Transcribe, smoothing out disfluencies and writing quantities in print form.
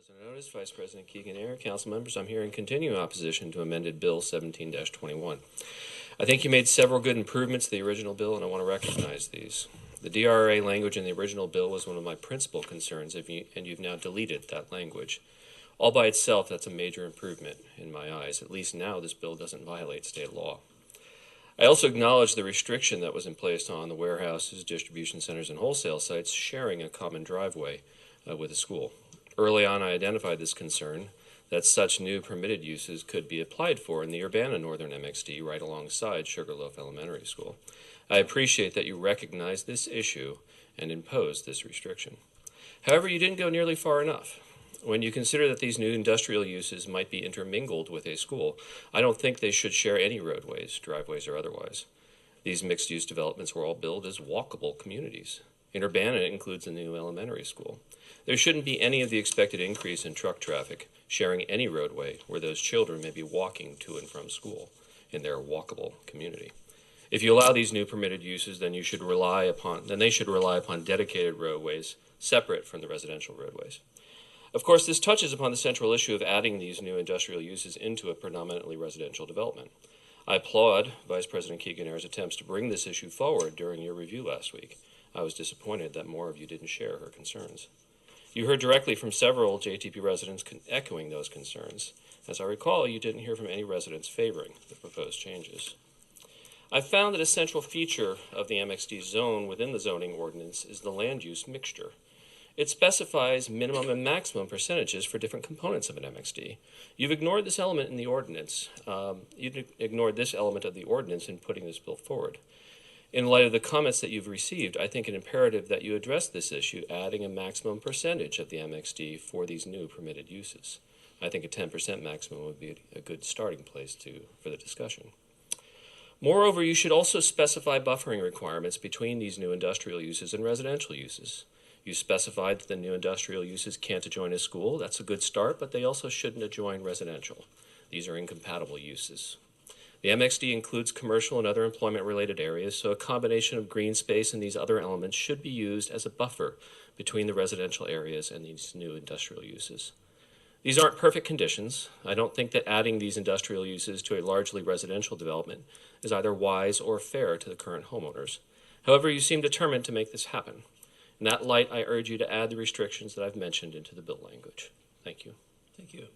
President Otis, Vice President Keegan-Ayer, Council members, I'm here in continuing opposition to amended Bill 17-21. I think you made several good improvements to the original bill, and I want to recognize these. The DRRA language in the original bill was one of my principal concerns, and you've now deleted that language. All by itself, that's a major improvement in my eyes. At least now this bill doesn't violate state law. I also acknowledge the restriction that was in place on the warehouses, distribution centers, and wholesale sites sharing a common driveway with a school. Early on, I identified this concern that such new permitted uses could be applied for in the Urbana Northern MXD right alongside Sugarloaf Elementary School. I appreciate that you recognize this issue and imposed this restriction. However, you didn't go nearly far enough. When you consider that these new industrial uses might be intermingled with a school, I don't think they should share any roadways, driveways, or otherwise. These mixed-use developments were all billed as walkable communities. In Urbana, it includes a new elementary school. There shouldn't be any of the expected increase in truck traffic sharing any roadway where those children may be walking to and from school in their walkable community. If you allow these new permitted uses, then they should rely upon dedicated roadways separate from the residential roadways. Of course, this touches upon the central issue of adding these new industrial uses into a predominantly residential development. I applaud Vice President Keegan-Ayer's attempts to bring this issue forward during your review last week. I was disappointed that more of you didn't share her concerns. You heard directly from several JTP residents echoing those concerns. As I recall, you didn't hear from any residents favoring the proposed changes. I've found that a central feature of the MXD zone within the zoning ordinance is the land use mixture. It specifies minimum and maximum percentages for different components of an MXD. You've ignored this element in the ordinance. You've ignored this element of the ordinance in putting this bill forward. In light of the comments that you've received, I think it imperative that you address this issue, adding a maximum percentage of the MXD for these new permitted uses. I think a 10% maximum would be a good starting place for the discussion. Moreover, you should also specify buffering requirements between these new industrial uses and residential uses. You specified that the new industrial uses can't adjoin a school. That's a good start, but they also shouldn't adjoin residential. These are incompatible uses. The MXD includes commercial and other employment-related areas, so a combination of green space and these other elements should be used as a buffer between the residential areas and these new industrial uses. These aren't perfect conditions. I don't think that adding these industrial uses to a largely residential development is either wise or fair to the current homeowners. However, you seem determined to make this happen. In that light, I urge you to add the restrictions that I've mentioned into the bill language. Thank you. Thank you.